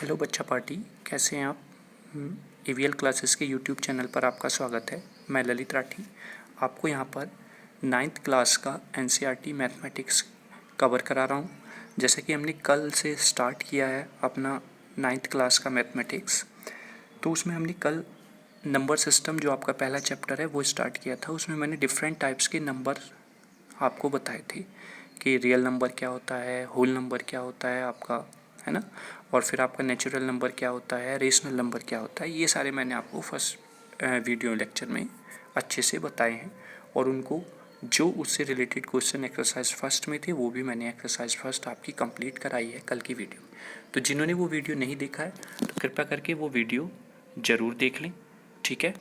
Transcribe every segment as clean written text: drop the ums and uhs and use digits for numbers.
Hello बच्चा party, कैसे हैं आप। ईवीएल क्लासेस के यूट्यूब चैनल पर आपका स्वागत है। मैं ललित राठी आपको यहाँ पर 9th क्लास का एनसीईआरटी मैथमेटिक्स कवर करा रहा हूँ। जैसे कि हमने कल से स्टार्ट किया है अपना 9th क्लास का मैथमेटिक्स, तो उसमें हमने कल नंबर सिस्टम जो आपका पहला चैप्टर है वो स्टार्ट किया था। उसमें मैंने डिफरेंट टाइप्स के नंबर आपको बताए थे कि रियल नंबर क्या होता है, होल नंबर क्या होता है आपका, है ना, और फिर आपका नेचुरल नंबर क्या होता है, रेशनल नंबर क्या होता है। ये सारे मैंने आपको फर्स्ट वीडियो लेक्चर में अच्छे से बताए हैं, और उनको जो उससे रिलेटेड क्वेश्चन एक्सरसाइज फर्स्ट में थे वो भी मैंने एक्सरसाइज फर्स्ट आपकी कंप्लीट कराई है कल की वीडियो। तो जिन्होंने वो वीडियो नहीं देखा है तो कृपया करके वो वीडियो ज़रूर देख लें, ठीक है।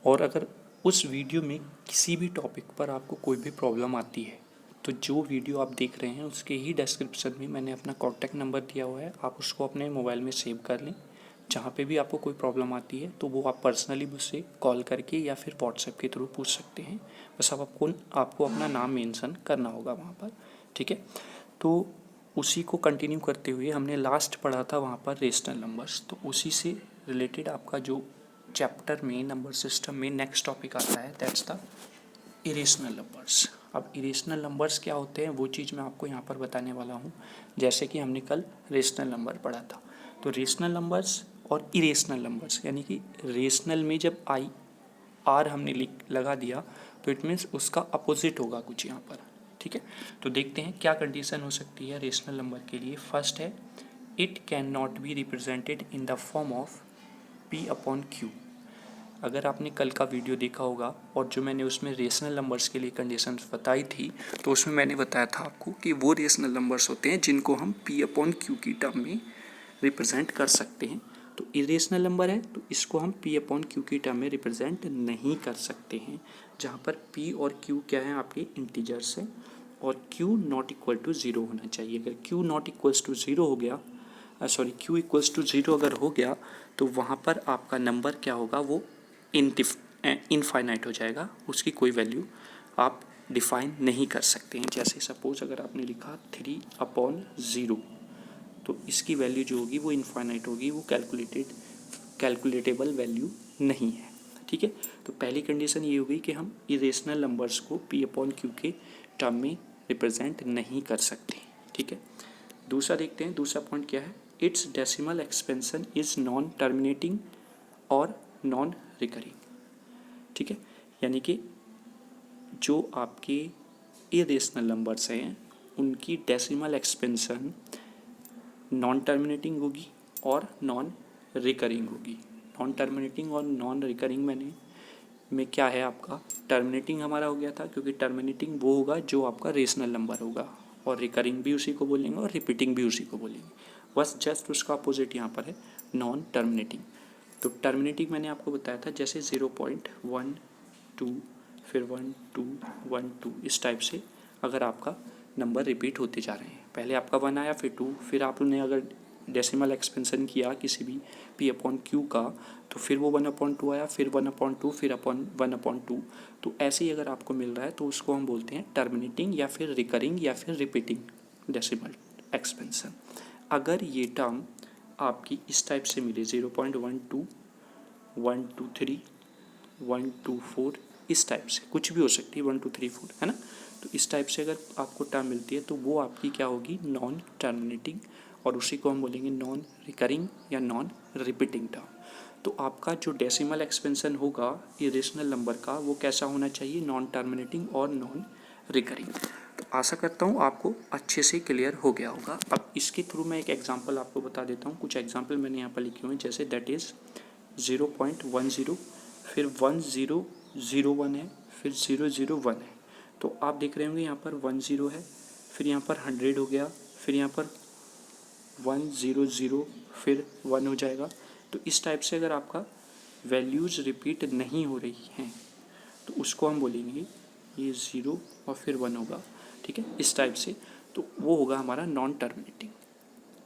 और अगर उस वीडियो में किसी भी टॉपिक पर आपको कोई भी प्रॉब्लम आती है तो जो वीडियो आप देख रहे हैं उसके ही डिस्क्रिप्शन में मैंने अपना कॉन्टैक्ट नंबर दिया हुआ है, आप उसको अपने मोबाइल में सेव कर लें। जहाँ पे भी आपको कोई प्रॉब्लम आती है तो वो आप पर्सनली मुझसे कॉल करके या फिर व्हाट्सएप के थ्रू पूछ सकते हैं। बस आपको अपना नाम मेंशन करना होगा वहाँ पर, ठीक है। तो उसी को कंटिन्यू करते हुए हमने लास्ट पढ़ा था वहाँ पर रेशनल नंबर्स, तो उसी से रिलेटेड आपका जो चैप्टर में नंबर सिस्टम में नेक्स्ट टॉपिक आता है, दैट्स द इरेशनल नंबर्स। अब इरेशनल नंबर्स क्या होते हैं वो चीज़ मैं आपको यहाँ पर बताने वाला हूँ। जैसे कि हमने कल रेशनल नंबर पढ़ा था, तो रेशनल नंबर्स और इरेशनल नंबर्स, यानी कि रेशनल में जब आई आर हमने लगा दिया तो इट मीन्स उसका अपोजिट होगा कुछ यहाँ पर, ठीक है। तो देखते हैं क्या कंडीशन हो सकती है रेशनल नंबर के लिए। फर्स्ट है, it can not be represented in the form of P upon Q. अगर आपने कल का वीडियो देखा होगा और जो मैंने उसमें रेशनल नंबर्स के लिए कंडीशंस बताई थी, तो उसमें मैंने बताया था आपको कि वो रेशनल नंबर्स होते हैं जिनको हम पी अपॉन क्यू की टर्म में रिप्रेजेंट कर सकते हैं। तो इरेशनल नंबर है तो इसको हम पी अपॉन क्यू की टर्म में रिप्रेजेंट नहीं कर सकते हैं, जहाँ पर पी और क्यू क्या है, आपके इंटीजर्स हैं, और q not equal to zero होना चाहिए। अगर q not equals to zero हो गया, क्यू इक्वल्स टू ज़ीरो अगर हो गया तो वहाँ पर आपका नंबर क्या होगा, वो इनफाइनाइट हो जाएगा, उसकी कोई वैल्यू आप डिफाइन नहीं कर सकते हैं। जैसे सपोज अगर आपने लिखा 3/0, तो इसकी वैल्यू जो होगी वो इनफाइनाइट होगी, वो कैलकुलेटेबल वैल्यू नहीं है, ठीक है। तो पहली कंडीशन ये होगी कि हम इरेशनल नंबर्स को पी अपॉन क्यू के टर्म में रिप्रेजेंट नहीं कर सकते, ठीक है। दूसरा देखते हैं, दूसरा पॉइंट क्या है, it's decimal expansion is non terminating और नॉन रिकरिंग, ठीक है। यानी कि जो आपके इरेशनल नंबर्स हैं उनकी डेसिमल एक्सपेंशन नॉन टर्मिनेटिंग होगी और नॉन रिकरिंग होगी। नॉन टर्मिनेटिंग और नॉन रिकरिंग में क्या है, आपका टर्मिनेटिंग हमारा हो गया था, क्योंकि टर्मिनेटिंग वो होगा जो आपका रेशनल नंबर होगा, और रिकरिंग भी उसी को बोलेंगे और रिपीटिंग भी उसी को बोलेंगे। बस जस्ट उसका अपोजिट यहाँ पर है नॉन टर्मिनेटिंग। तो टर्मिनेटिंग मैंने आपको बताया था, जैसे 0.12 फिर 1 2 इस टाइप से अगर आपका नंबर रिपीट होते जा रहे हैं, पहले आपका 1 आया फिर 2, फिर आपने अगर डेसिमल एक्सपेंशन किया किसी भी पी अपॉन क्यू का तो फिर वो 1/2 आया, फिर 1/2, फिर 1/2। तो ऐसे ही अगर आपको मिल रहा है तो उसको हम बोलते हैं टर्मिनेटिंग या फिर रिकरिंग या फिर रिपीटिंग डेसिमल एक्सपेंशन। अगर ये टर्म आपकी इस टाइप से मिले 0.12 1 2 3 1 2 4, इस टाइप से कुछ भी हो सकती है 1 2 3 4, है ना। तो इस टाइप से अगर आपको टर्म मिलती है तो वो आपकी क्या होगी, नॉन टर्मिनेटिंग, और उसी को हम बोलेंगे नॉन रिकरिंग या नॉन रिपीटिंग टर्म। तो आपका जो डेसिमल एक्सपेंशन होगा इरेशनल नंबर का वो कैसा होना चाहिए, नॉन टर्मिनेटिंग और नॉन रिकरिंग। तो आशा करता हूँ आपको अच्छे से क्लियर हो गया होगा। अब इसके थ्रू मैं एक एग्जांपल आपको बता देता हूँ। कुछ एग्जांपल मैंने यहाँ पर लिखे हुए हैं, जैसे दैट इज़ 0.10, फिर 1001 है, फिर 001 है। तो आप देख रहे होंगे यहाँ पर 10 है, फिर यहाँ पर 100 हो गया, फिर यहाँ पर 100 फिर 1 हो जाएगा। तो इस टाइप से अगर आपका वैल्यूज़ रिपीट नहीं हो रही हैं तो उसको हम बोलेंगे ये 0 और फिर 1 होगा, ठीक है, इस टाइप से। तो वो होगा हमारा नॉन टर्मिनेटिंग।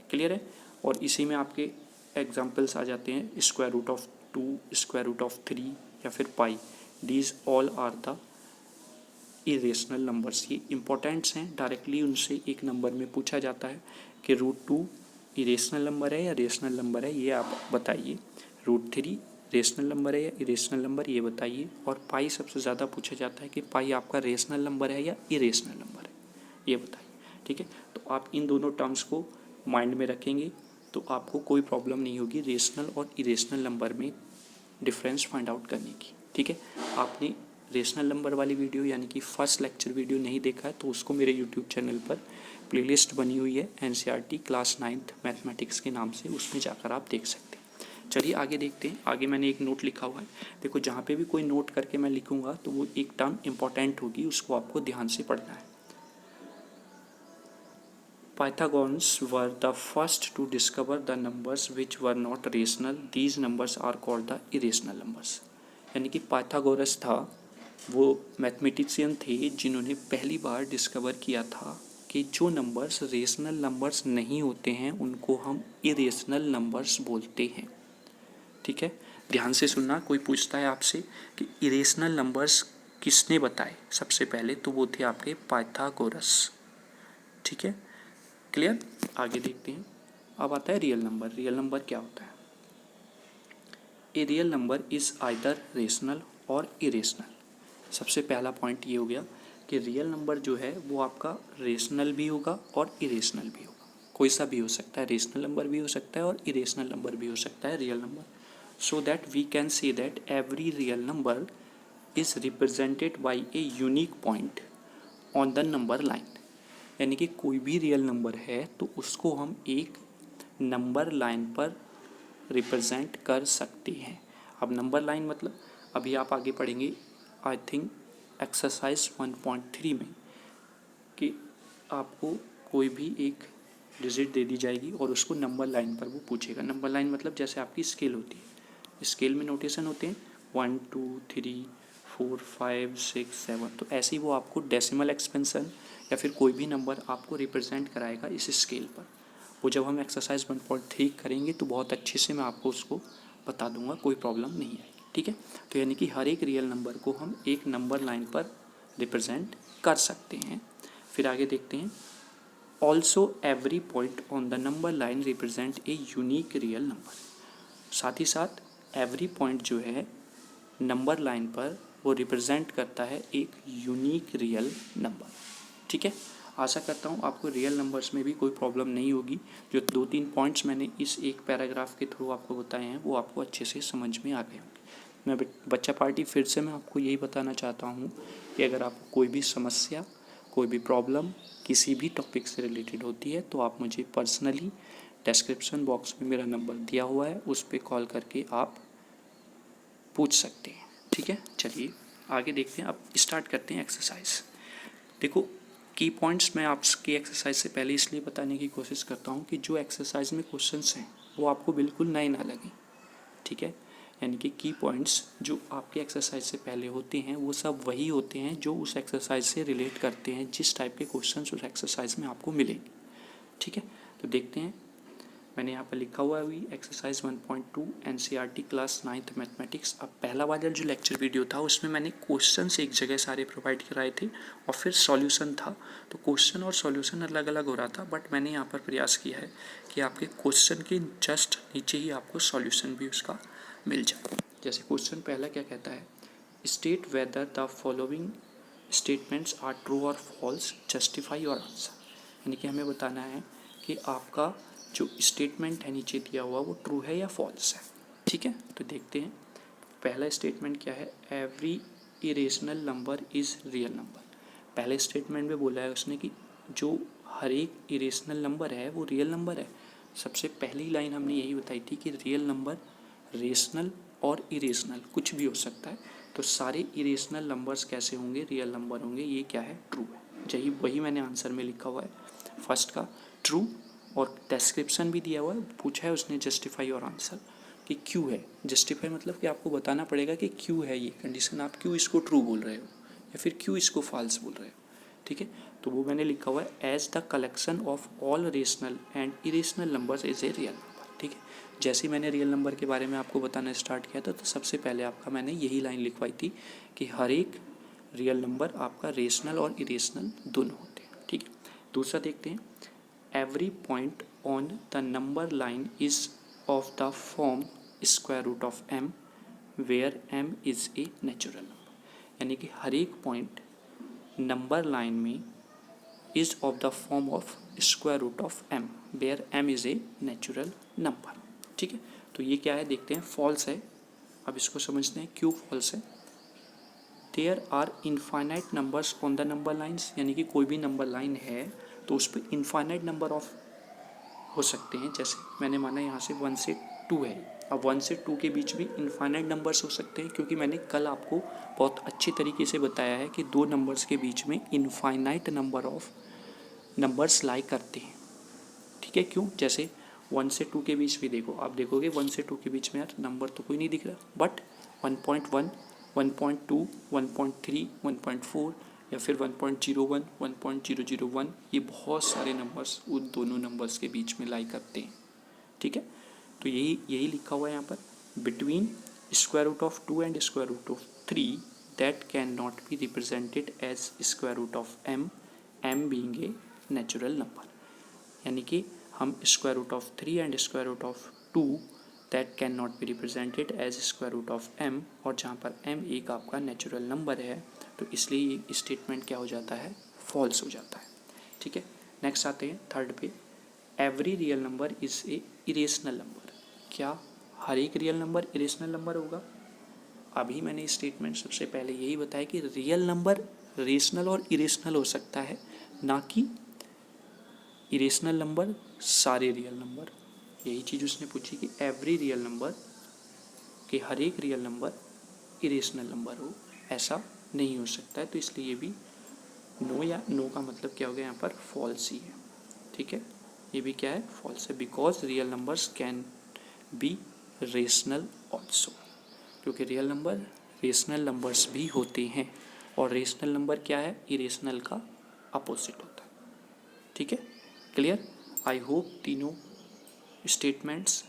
क्लियर है। और इसी में आपके एग्जाम्पल्स आ जाते हैं, √2, √3 या फिर pi. These all are the irrational numbers. ये इंपॉर्टेंट्स हैं, डायरेक्टली उनसे एक नंबर में पूछा जाता है कि √2 इरेशनल नंबर है या रेशनल नंबर है ये आप बताइए। √3 रेशनल नंबर है या इरेशनल नंबर ये बताइए। और पाई सबसे ज़्यादा पूछा जाता है कि पाई आपका रेशनल नंबर है या इरेशनल नंबर है, ये बताइए। ठीक है, तो आप इन दोनों टर्म्स को माइंड में रखेंगे तो आपको कोई प्रॉब्लम नहीं होगी रेशनल और इरेशनल नंबर में डिफरेंस फाइंड आउट करने की। ठीक है, आपने रेशनल नंबर वाली वीडियो यानी कि फर्स्ट लेक्चर वीडियो नहीं देखा है तो उसको मेरे यूट्यूब चैनल पर प्लेलिस्ट बनी हुई है NCERT क्लास 9th मैथमेटिक्स के नाम से, उसमें जाकर आप देख सकते हैं। चलिए आगे देखते हैं। आगे मैंने एक नोट लिखा हुआ है, देखो जहाँ पे भी कोई नोट करके मैं लिखूंगा तो वो एक टर्म इंपॉर्टेंट होगी, उसको आपको ध्यान से पढ़ना है। Pythagoreans were the first to discover the numbers which were not rational. These numbers are called the irrational numbers. यानी कि पाइथागोरस था, वो मैथमेटिशियन थे जिन्होंने पहली बार डिस्कवर किया था कि जो नंबर्स रेशनल नंबर्स नहीं होते हैं उनको हम इरेशनल नंबर्स बोलते हैं। ठीक है, ध्यान से सुनना। कोई पूछता है आपसे कि इरेशनल नंबर्स किसने बताए, सबसे पहले तो वो थे आपके पाइथागोरस। ठीक है, क्लियर। आगे देखते हैं। अब आता है रियल नंबर। रियल नंबर क्या होता है? ए real number is either rational और इरेशनल। सबसे पहला पॉइंट ये हो गया कि रियल नंबर जो है वो आपका रेशनल भी होगा और इरेशनल भी होगा। कोई सा भी हो सकता है, रेशनल नंबर भी हो सकता है और इरेशनल नंबर भी हो सकता है real number. So that we can say that every real number is represented by a unique point on the number line. यानी कि कोई भी रियल नंबर है तो उसको हम एक नंबर लाइन पर रिप्रेजेंट कर सकते हैं। अब नंबर लाइन मतलब अभी आप आगे पढ़ेंगे आई थिंक एक्सरसाइज 1.3 में कि आपको कोई भी एक डिजिट दे दी जाएगी और उसको नंबर लाइन पर वो पूछेगा। नंबर लाइन मतलब जैसे आपकी स्केल होती है, स्केल में नोटेशन होते हैं 1 2 3 4 5 6 7, तो ऐसे ही वो आपको डेसिमल एक्सपेंशन या फिर कोई भी नंबर आपको रिप्रेजेंट कराएगा इस स्केल पर। वो जब हम एक्सरसाइज 1.3 करेंगे तो बहुत अच्छे से मैं आपको उसको बता दूंगा, कोई प्रॉब्लम नहीं आएगी। ठीक है, तो यानी कि हर एक रियल नंबर को हम एक नंबर लाइन पर रिप्रेजेंट कर सकते हैं। फिर आगे देखते हैं। Also every point on the number line represent a unique real number. साथ ही साथ एवरी पॉइंट जो है नंबर लाइन पर वो रिप्रेजेंट करता है एक यूनिक रियल नंबर। ठीक है, आशा करता हूँ आपको रियल नंबर्स में भी कोई प्रॉब्लम नहीं होगी। जो 2-3 पॉइंट्स मैंने इस एक पैराग्राफ के थ्रू आपको बताए हैं वो आपको अच्छे से समझ में आ गए होंगे। मैं बच्चा पार्टी फिर से मैं आपको यही बताना चाहता हूँ कि अगर आपको कोई भी समस्या, कोई भी प्रॉब्लम किसी भी टॉपिक से रिलेटेड होती है तो आप मुझे पर्सनली डिस्क्रिप्शन बॉक्स में मेरा नंबर दिया हुआ है, उस पर कॉल करके आप पूछ सकते हैं। ठीक है, चलिए आगे देखते हैं। अब स्टार्ट करते हैं एक्सरसाइज। देखो की पॉइंट्स मैं आपकी एक्सरसाइज से पहले इसलिए बताने की कोशिश करता हूँ कि जो एक्सरसाइज में क्वेश्चंस हैं वो आपको बिल्कुल नए ना लगें। ठीक है, यानी कि की पॉइंट्स जो आपके एक्सरसाइज से पहले होते हैं वो सब वही होते हैं जो उस एक्सरसाइज से रिलेट करते हैं, जिस टाइप के क्वेश्चंस उस एक्सरसाइज में आपको मिलेंगे। ठीक है, तो देखते हैं। मैंने यहाँ पर लिखा हुआ है अभी exercise 1.2 NCERT class 9th mathematics. अब पहला वाला जो लेक्चर वीडियो था उसमें मैंने क्वेश्चंस एक जगह सारे प्रोवाइड कराए थे और फिर सॉल्यूशन था, तो क्वेश्चन और सॉल्यूशन अलग अलग हो रहा था। बट मैंने यहाँ पर प्रयास किया है कि आपके क्वेश्चन के जस्ट नीचे ही आपको सॉल्यूशन भी उसका मिल जाए। जैसे क्वेश्चन पहला क्या कहता है, state whether the following statements are true और फॉल्स, जस्टिफाई योर आंसर। यानी कि हमें बताना है कि आपका जो स्टेटमेंट है नीचे दिया हुआ वो ट्रू है या फॉल्स है। ठीक है, तो देखते हैं। पहला स्टेटमेंट क्या है, every irrational number is real number. पहले स्टेटमेंट में बोला है उसने कि जो हर एक इरेशनल नंबर है वो रियल नंबर है। सबसे पहली लाइन हमने यही बताई थी कि रियल नंबर रेशनल और इरेशनल कुछ भी हो सकता है, तो सारे इरेशनल नंबर्स कैसे होंगे, रियल नंबर होंगे। ये क्या है, ट्रू है। वही मैंने आंसर में लिखा हुआ है फर्स्ट का ट्रू, और डिस्क्रिप्शन भी दिया हुआ है। पूछा है उसने जस्टिफाई योर आंसर कि क्यों है। जस्टिफाई मतलब कि आपको बताना पड़ेगा कि क्यों है ये कंडीशन, आप क्यों इसको ट्रू बोल रहे हो या फिर क्यों इसको फॉल्स बोल रहे हो। ठीक है, तो वो मैंने लिखा हुआ है as the collection of all rational and irrational numbers is a real number. ठीक है, जैसे ही मैंने रियल नंबर के बारे में आपको बताना स्टार्ट किया था तो सबसे पहले आपका मैंने यही लाइन लिखवाई थी कि हर एक रियल नंबर आपका रेशनल और इरेशनल दोनों होते हैं। ठीक है, दूसरा देखते हैं। Every point on the number line is of the form square root of m where m is a natural number. यानी कि हर एक पॉइंट नंबर लाइन में is of the form of square root of m where m is a natural number. ठीक है, तो ये क्या है देखते हैं, फॉल्स है। अब इसको समझते हैं क्यों फॉल्स है। There are infinite numbers on the number lines, यानी कि कोई भी नंबर लाइन है तो उस पर इनफाइनाइट नंबर ऑफ हो सकते हैं। जैसे मैंने माना यहाँ से 1 से 2 है, अब 1 से 2 के बीच भी इनफाइनाइट नंबर्स हो सकते हैं, क्योंकि मैंने कल आपको बहुत अच्छी तरीके से बताया है कि दो नंबर्स के बीच में इनफाइनाइट नंबर ऑफ नंबर्स लाई करते हैं। ठीक है, क्यों? जैसे 1 से 2 के बीच भी देखो, आप देखोगे 1 से 2 के बीच में यार नंबर तो कोई नहीं दिख रहा, बट 1.1, 1.2, 1.3, 1.4 या फिर 1.01, 1.001, ये बहुत सारे नंबर्स उन दोनों नंबर्स के बीच में लाई करते हैं। ठीक है, तो यही लिखा हुआ है यहाँ पर, between square root of 2 and square root of 3 that can not be represented as square root of m being a natural number. यानी कि हम square root of 3 and square root of 2 that can not be represented as square root of m, और जहाँ पर m एक आपका natural number है तो इसलिए ये स्टेटमेंट क्या हो जाता है, फॉल्स हो जाता है। ठीक है, नेक्स्ट आते हैं थर्ड पे, every real number is a irrational number. क्या हर एक रियल नंबर इरेशनल नंबर होगा? अभी मैंने स्टेटमेंट सबसे पहले यही बताया कि रियल नंबर रेशनल और इरेशनल हो सकता है, ना कि इरेशनल नंबर सारे रियल नंबर। यही चीज़ उसने पूछी कि एवरी रियल नंबर, कि हर एक रियल नंबर इरेशनल नंबर हो, ऐसा नहीं हो सकता है। तो इसलिए ये भी नो, या नो का मतलब क्या हो गया यहाँ पर, फॉल्स ही है। ठीक है, ये भी क्या है, फॉल्स है, because real numbers can be rational also, क्योंकि रियल नंबर रेशनल नंबर्स भी होते हैं, और रेशनल नंबर क्या है, इरेशनल का अपोजिट होता है। ठीक है, क्लियर? आई होप तीनों स्टेटमेंट्स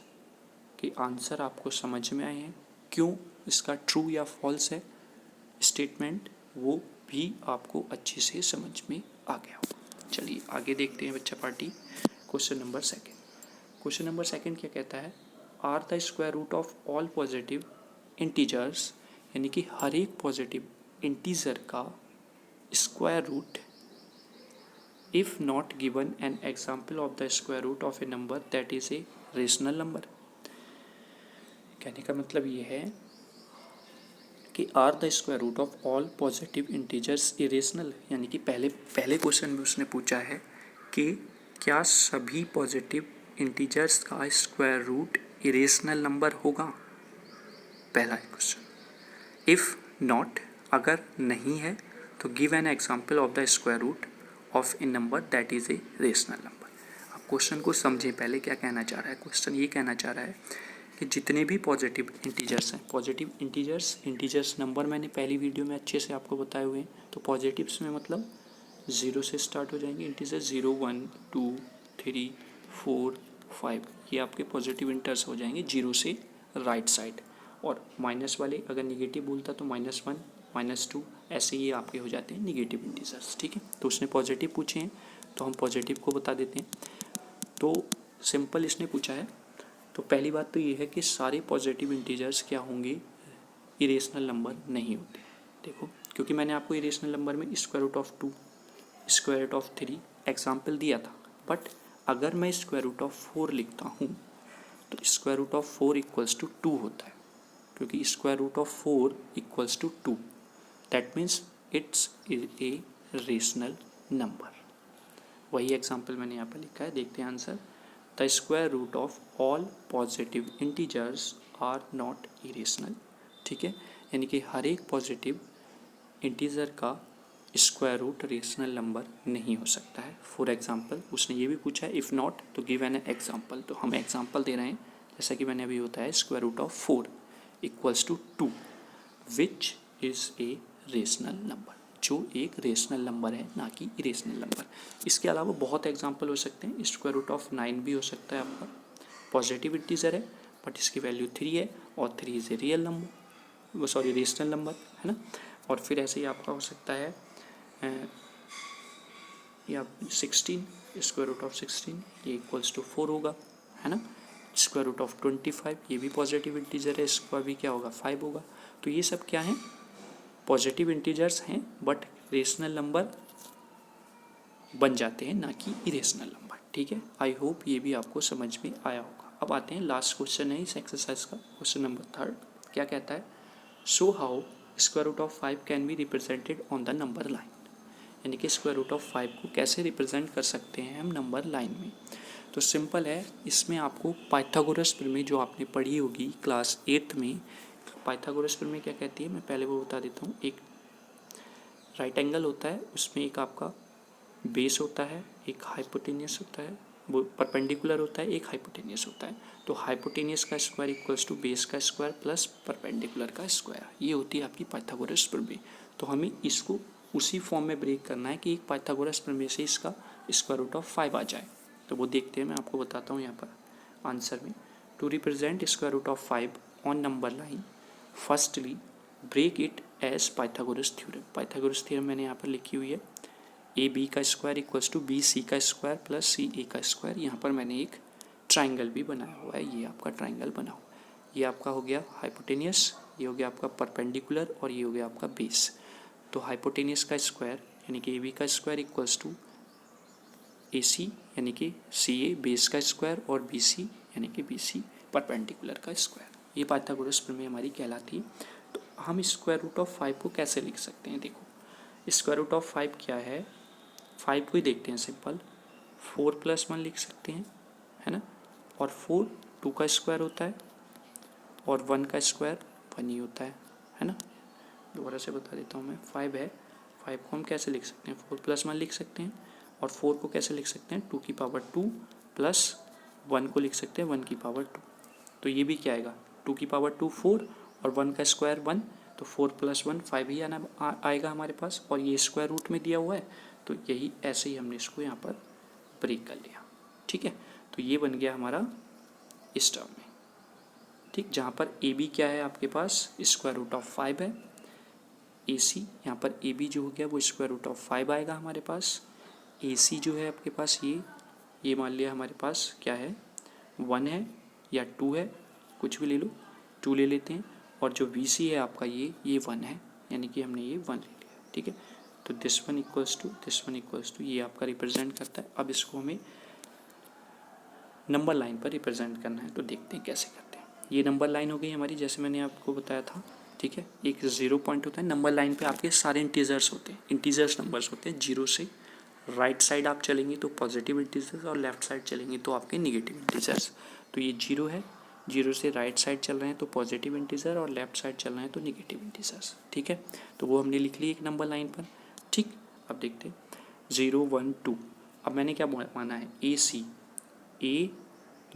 के आंसर आपको समझ में आए हैं। क्यों इसका ट्रू या फॉल्स है स्टेटमेंट, वो भी आपको अच्छे से समझ में आ गया हो। चलिए आगे देखते हैं बच्चा party. Question number second. Question number second क्या कहता है, are the square root of all positive integers, यानी कि हर एक पॉजिटिव इंटीजर का square root, if not given an example of the square root of a number that is a rational number. कहने का मतलब ये है कि are the square root of all positive integers irrational, यानी कि पहले क्वेश्चन में उसने पूछा है कि क्या सभी पॉजिटिव इंटीजर्स का स्क्वायर रूट इरेशनल नंबर होगा, पहला क्वेश्चन। इफ़ नॉट, अगर नहीं है तो give an example of the square root of a number that is a rational number. अब क्वेश्चन को समझें, पहले क्या कहना चाह रहा है क्वेश्चन, ये कहना चाह रहा है कि जितने भी पॉजिटिव इंटीजर्स हैं, पॉजिटिव इंटीजर्स नंबर मैंने पहली वीडियो में अच्छे से आपको बताए हुए हैं। तो पॉजिटिव्स में मतलब 0 से स्टार्ट हो जाएंगे इंटीजर, 0, 1, 2, 3, 4, 5, ये आपके पॉजिटिव इंटर्स हो जाएंगे 0 से राइट साइड। और माइनस वाले अगर निगेटिव बोलता तो -1, -2, ऐसे ये आपके हो जाते हैं निगेटिव इंटीजर्स। ठीक है, तो उसने पॉजिटिव पूछे हैं तो हम पॉजिटिव को बता देते हैं। तो सिंपल इसने पूछा है, तो पहली बात तो ये है कि सारे पॉजिटिव इंटीजर्स क्या होंगे, इरेशनल नंबर नहीं होते। देखो, क्योंकि मैंने आपको इरेशनल नंबर में square root of 2, square root of 3 example दिया था, बट अगर मैं स्क्वायर रूट ऑफ 4 लिखता हूँ तो square root of 4 equals to 2 होता है, क्योंकि square root of 4 equals to 2, that means it's a rational number. वही एग्जाम्पल मैंने यहाँ पर लिखा है, देखते हैं answer. The square root of all positive integers are not irrational. ठीक है, यानी कि हर एक पॉजिटिव इंटीजर का स्क्वायर रूट रेशनल नंबर नहीं हो सकता है। फॉर एग्जाम्पल उसने ये भी पूछा है, इफ़ नॉट तो गिव एन एग्जाम्पल, तो हम एग्जाम्पल दे रहे हैं, जैसा कि मैंने अभी बताया square root of 4 equals to 2 which is a rational number, जो एक रेशनल नंबर है, ना कि इरेशनल नंबर। इसके अलावा बहुत एग्जांपल हो सकते हैं, स्क्वायर रूट ऑफ 9 भी हो सकता है आपका, पॉजिटिव इंटीजर है बट इसकी वैल्यू 3 है और 3 is a real number, sorry rational number है ना। और फिर ऐसे ही आपका हो सकता है या 16 स्क्वायर रूट ऑफ 16 ये इक्वल्स टू 4 होगा, है ना। स्क्वायर रूट ऑफ 25 ये भी पॉजिटिव इंटीजर है, इसका भी क्या होगा 5 होगा। तो ये सब क्या है, पॉजिटिव इंटीजर्स हैं बट रेशनल नंबर बन जाते हैं, ना कि इरेशनल नंबर। ठीक है, आई होप ये भी आपको समझ में आया होगा। अब आते हैं लास्ट क्वेश्चन है इस एक्सरसाइज का, क्वेश्चन नंबर 3। क्या कहता है, show how square root of 5 can be represented on the number line. यानी कि स्क्वायर रूट ऑफ 5 को कैसे रिप्रेजेंट कर सकते हैं हम नंबर लाइन में। तो सिंपल है, इसमें आपको पाइथागोरस प्रमेय जो आपने पढ़ी होगी क्लास 8 में, पाइथागोरस प्रमेय क्या कहती है मैं पहले वो बता देता हूँ। एक राइट एंगल होता है, उसमें एक आपका बेस होता है, एक हाइपोटेनियस होता है, वो परपेंडिकुलर होता है, एक हाइपोटेनियस होता है। तो हाइपोटेनियस का स्क्वायर इक्वल्स टू बेस का स्क्वायर प्लस परपेंडिकुलर का स्क्वायर, ये होती है आपकी पाइथागोरस प्रमेय। तो हमें इसको उसी फॉर्म में ब्रेक करना है कि एक पाइथागोरस प्रमेय से इसका स्क्वायर रूट ऑफ 5 आ जाए। तो वो देखते हैं, मैं आपको बताता हूँ यहाँ पर आंसर में। To represent square root of 5 on number line, firstly break it as Pythagoras theorem. Pythagoras theorem मैंने यहाँ पर लिखी हुई है, ए बी का square equals to B C का स्क्वायर प्लस सी ए का स्क्वायर। यहाँ पर मैंने एक ट्राइंगल भी बनाया हुआ है, ये आपका ट्राइंगल बना हुआ है। ये आपका हो गया हाइपोटेनियस, ये हो गया आपका परपेंडिकुलर और ये हो गया आपका बेस। तो हाइपोटेनियस का स्क्वायर यानी कि ए बी का स्क्वायर इक्वल्स टू ए सी यानी कि सी ए बेस का स्क्वायर और बी सी यानी कि बी सी परपेंडिकुलर का स्क्वायर। ये पाइथागोरस प्रमेय हमारी कहलाती है। तो हम स्क्वायर रूट ऑफ 5 को कैसे लिख सकते हैं, देखो स्क्वायर रूट ऑफ 5 क्या है, 5 को ही देखते हैं सिंपल, 4 + 1 लिख सकते हैं, है ना। और 4 2 का स्क्वायर होता है और 1 का स्क्वायर 1 ही होता है ना। दोबारा से बता देता हूँ मैं, 5 है, 5 को हम कैसे लिख सकते हैं, 4 + 1 लिख सकते हैं। और 4 को कैसे लिख सकते हैं, 2 की पावर 2 प्लस 1 को लिख सकते हैं 1 की पावर 2। तो ये भी क्या आएगा, 2 की पावर 2 4 और 1 का स्क्वायर 1, तो 4 + 1 5 ही आएगा हमारे पास। और ये स्क्वायर रूट में दिया हुआ है, तो यही ऐसे ही हमने इसको यहाँ पर ब्रेक कर लिया। ठीक है, तो ये बन गया हमारा इस टर्म में। ठीक, जहाँ पर ए बी क्या है आपके पास, स्क्वायर रूट ऑफ 5 है। ए सी यहाँ पर ए बी जो हो गया वो स्क्वायर रूट ऑफ 5 आएगा हमारे पास। ए सी जो है आपके पास ये मान लिया हमारे पास क्या है, 1 है या 2 है, कुछ भी ले लो, 2 ले लेते हैं। और जो वी सी है आपका ये 1 है, यानी कि हमने ये 1 ले लिया। ठीक है, तो दिस वन इक्वल्स टू ये आपका रिप्रेजेंट करता है। अब इसको हमें नंबर लाइन पर रिप्रेजेंट करना है, तो देखते हैं कैसे करते हैं। ये नंबर लाइन हो गई हमारी, जैसे मैंने आपको बताया था। ठीक है, एक 0 पॉइंट होता है नंबर लाइन पे, आपके सारे इंटीजर्स होते हैं, इंटीजर्स नंबर्स होते हैं। 0 से राइट साइड आप चलेंगे तो पॉजिटिव इंटीजर्स और लेफ्ट साइड चलेंगे तो आपके निगेटिव इंटीजर्स। तो ये 0 है, 0 से राइट साइड चल रहे हैं तो पॉजिटिव इंटीजर और लेफ्ट साइड चल रहे हैं तो निगेटिव इंटीजर्स। ठीक है, तो वो हमने लिख ली एक नंबर लाइन पर। ठीक, अब देखते हैं 0 1 2। अब मैंने क्या माना है, ए सी, ए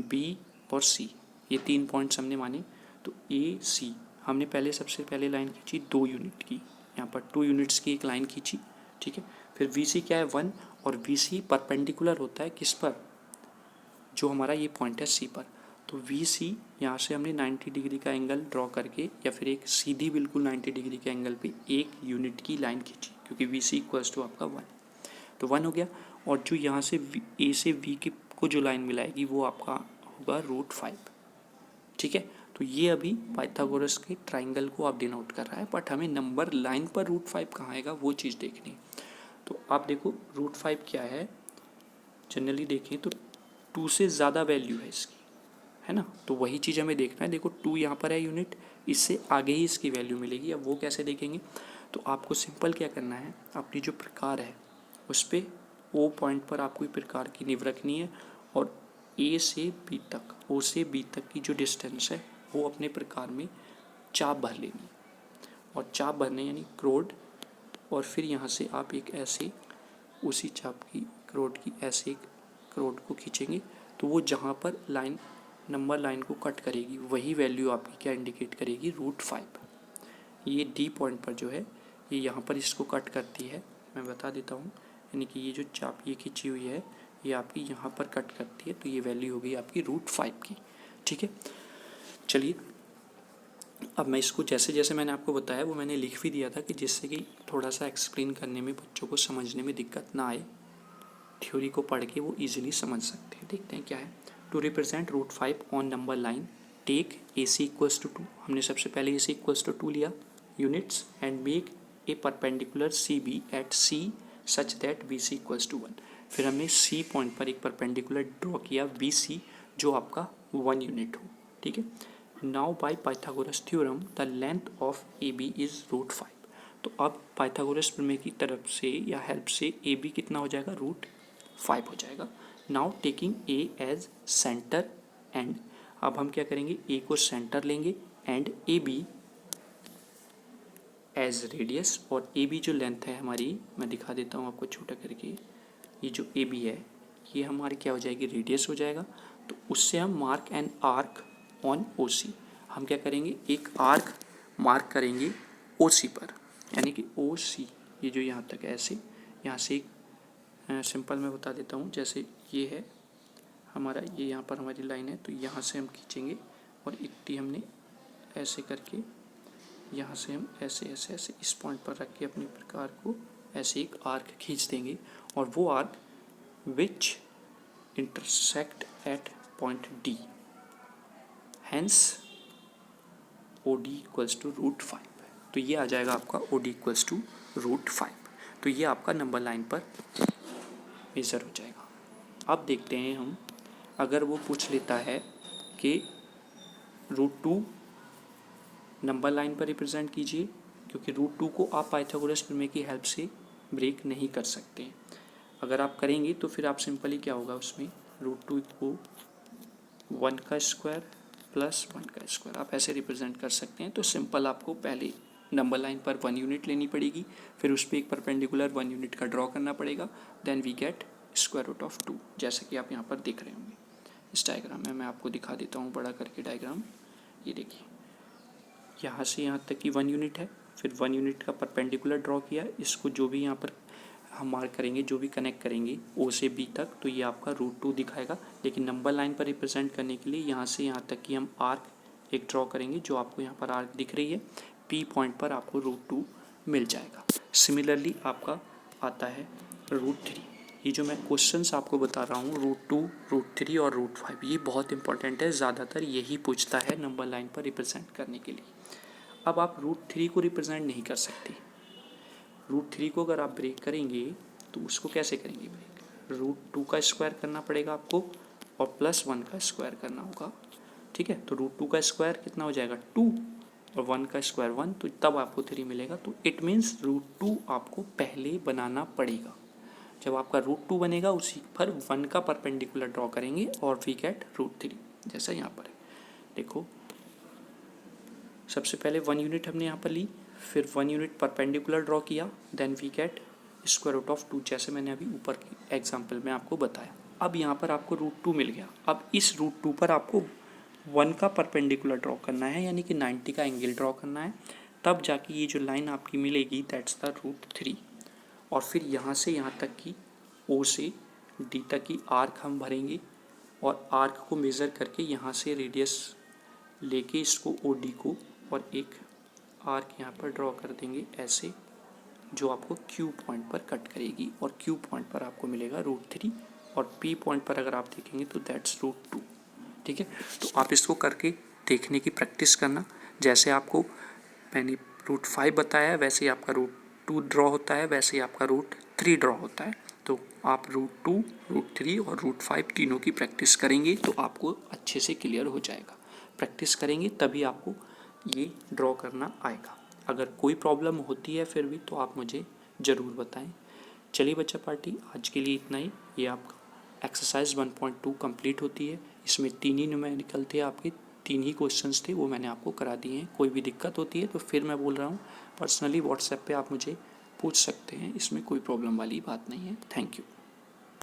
बी और सी, ये 3 पॉइंट्स हमने माने। तो ए सी हमने पहले सबसे पहले लाइन खींची 2 यूनिट की, यहाँ पर 2 यूनिट्स की एक लाइन खींची। ठीक है, फिर वी सी क्या है 1, और वी सी परपेंडिकुलर होता है किस पर, जो हमारा ये पॉइंट है सी पर। तो वी सी यहाँ से हमने 90 डिग्री का एंगल ड्रॉ करके या फिर एक सीधी बिल्कुल 90 डिग्री के एंगल पे एक यूनिट की लाइन खींची, क्योंकि वी सी इक्वल्स टू आपका 1, तो 1 हो गया। और जो यहाँ से ए से वी के को जो लाइन मिलाएगी वो आपका होगा √5। ठीक है, तो ये अभी पाइथागोरस के ट्राइंगल को आप डिनोट कर रहा है, बट हमें नंबर लाइन पर √5 कहाँ आएगा वो चीज़ देखनी है। तो आप देखो √5 क्या है, जनरली देखें तो 2 से ज़्यादा वैल्यू है इसकी, है ना। तो वही चीज़ हमें देखना है। देखो 2 यहाँ पर है यूनिट, इससे आगे ही इसकी वैल्यू मिलेगी। अब वो कैसे देखेंगे, तो आपको सिंपल क्या करना है, अपनी जो प्रकार है उस पर ओ पॉइंट पर आपको प्रकार की नींव रखनी है, और ए से बी तक, ओ से बी तक की जो डिस्टेंस है वो अपने प्रकार में चाप भर लेनी, और चाप भरने यानी क्रोड, और फिर यहाँ से आप एक ऐसे उसी चाप की क्रोड की ऐसे एक क्रोड को खींचेंगे, तो वो जहाँ पर लाइन नंबर लाइन को कट करेगी वही वैल्यू आपकी क्या इंडिकेट करेगी, √5। ये डी पॉइंट पर जो है ये यहाँ पर इसको कट करती है, मैं बता देता हूँ। यानी कि ये जो चाप ये खींची हुई है ये आपकी यहाँ पर कट करती है, तो ये वैल्यू हो गई आपकी √5 की। ठीक है, चलिए अब मैं इसको जैसे जैसे मैंने आपको बताया वो मैंने लिख भी दिया था कि जिससे कि थोड़ा सा एक्सप्लेन करने में बच्चों को समझने में दिक्कत ना आए। थ्योरी को पढ़ के वो ईजिली समझ सकते हैं। देखते हैं क्या है। To represent √5 on number line take AC equals to 2। हमने सबसे पहले AC इक्वल्स टू 2 लिया units and make a perpendicular CB at C such that BC equals to 1। फिर हमने C पॉइंट पर एक परपेंडिकुलर ड्रॉ किया BC जो आपका 1 यूनिट हो। ठीक है। Now by Pythagoras theorem the length of AB is √5। तो अब पाइथागोरस प्रमेय की तरफ से या हेल्प से AB कितना हो जाएगा, √5 हो जाएगा। Now taking A as center and, अब हम क्या करेंगे, A को सेंटर लेंगे एंड AB एज रेडियस, और AB जो लेंथ है हमारी, मैं दिखा देता हूँ आपको छोटा करके, ये जो AB है ये हमारी क्या हो जाएगी, रेडियस हो जाएगा। तो उससे हम mark an arc on OC, हम क्या करेंगे, एक आर्क मार्क करेंगे OC पर, यानी कि OC ये जो यहाँ तक ऐसे, यहाँ से एक सिंपल मैं बता देता हूँ, जैसे ये है हमारा, ये यहाँ पर हमारी लाइन है, तो यहाँ से हम खींचेंगे और इतनी हमने ऐसे करके यहाँ से हम ऐसे ऐसे ऐसे इस पॉइंट पर रख के अपने प्रकार को ऐसे एक आर्क खींच देंगे, और वो arc which intersect at point D, hence OD equals to √5। तो ये आ जाएगा आपका OD इक्वल्स टू √5। तो ये आपका नंबर लाइन पर मेजर हो जाएगा। अब देखते हैं हम, अगर वो पूछ लेता है कि √2 नंबर लाइन पर रिप्रेजेंट कीजिए, क्योंकि √2 को आप पाइथागोरस प्रमेय की हेल्प से ब्रेक नहीं कर सकते। अगर आप करेंगे तो फिर आप सिंपली क्या होगा, उसमें √2 को 1 का स्क्वायर प्लस 1 का स्क्वायर आप ऐसे रिप्रेजेंट कर सकते हैं। तो सिंपल आपको पहले नंबर लाइन पर 1 यूनिट लेनी पड़ेगी, फिर उस पर एक परपेंडिकुलर 1 यूनिट का ड्रॉ करना पड़ेगा, देन वी गेट √2, जैसा कि आप यहाँ पर देख रहे होंगे इस डायग्राम में। मैं आपको दिखा देता हूँ बड़ा करके डायग्राम। ये देखिए, यहाँ से यहाँ तक की 1 यूनिट है, फिर 1 यूनिट का परपेंडिकुलर ड्रॉ किया, इसको जो भी यहाँ पर हम मार्क करेंगे, जो भी कनेक्ट करेंगे O से B तक, तो ये आपका √2 दिखाएगा। लेकिन नंबर लाइन पर रिप्रेजेंट करने के लिए यहाँ से यहाँ तक की हम आर्क एक ड्रॉ करेंगे, जो आपको यहाँ पर आर्क दिख रही है, P पॉइंट पर आपको √2 मिल जाएगा। सिमिलरली आपका आता है √3। ये जो मैं क्वेश्चंस आपको बता रहा हूँ, √2, √3 और √5, ये बहुत इंपॉर्टेंट है, ज़्यादातर यही पूछता है नंबर लाइन पर रिप्रेजेंट करने के लिए। अब आप √3 को रिप्रेजेंट नहीं कर सकते। √3 को अगर आप ब्रेक करेंगे तो उसको कैसे करेंगे ब्रेक, √2 का स्क्वायर करना पड़ेगा आपको और प्लस 1 का स्क्वायर करना होगा। ठीक है, तो √2 का स्क्वायर कितना हो जाएगा, 2, और 1 का स्क्वायर 1, तो तब आपको 3 मिलेगा। तो इट मीन्स √2 आपको पहले बनाना पड़ेगा। जब आपका √2 बनेगा उसी पर 1 का परपेंडिकुलर ड्रॉ करेंगे और वी गेट √3, जैसा यहाँ पर है। देखो, सबसे पहले 1 यूनिट हमने यहाँ पर ली, फिर 1 यूनिट परपेंडिकुलर ड्रॉ किया, देन वी गेट √2, जैसे मैंने अभी ऊपर की एग्जांपल में आपको बताया। अब यहाँ पर आपको √2 मिल गया। अब इस √2 पर आपको 1 का परपेंडिकुलर ड्रॉ करना है, यानी कि 90 का एंगल ड्रॉ करना है, तब जाके ये जो लाइन आपकी मिलेगी दैट्स द √3। और फिर यहाँ से यहाँ तक की O से D तक की आर्क हम भरेंगे, और आर्क को मेज़र करके यहाँ से रेडियस लेके इसको OD को और एक आर्क यहाँ पर ड्रॉ कर देंगे ऐसे, जो आपको Q पॉइंट पर कट करेगी, और Q पॉइंट पर आपको मिलेगा √3, और P पॉइंट पर अगर आप देखेंगे तो दैट्स √2। ठीक है, तो आप इसको करके देखने की प्रैक्टिस करना। जैसे आपको मैंने √5 बताया वैसे ही आपका √2 ड्रॉ होता है, वैसे ही आपका √3 ड्रॉ होता है। तो आप √2, √3 और √5 तीनों की प्रैक्टिस करेंगे तो आपको अच्छे से क्लियर हो जाएगा। प्रैक्टिस करेंगे तभी आपको ये ड्रॉ करना आएगा। अगर कोई प्रॉब्लम होती है फिर भी तो आप मुझे ज़रूर बताएं। चलिए बच्चा पार्टी, आज के लिए इतना ही। ये आपका एक्सरसाइज 1.2 कंप्लीट होती है। इसमें 3 ही न्यूमेरिकल थे, आपके 3 ही क्वेश्चंस थे, वो मैंने आपको करा दिए हैं। कोई भी दिक्कत होती है तो फिर मैं बोल रहा हूँ पर्सनली व्हाट्सएप पे आप मुझे पूछ सकते हैं, इसमें कोई प्रॉब्लम वाली बात नहीं है। Thank you.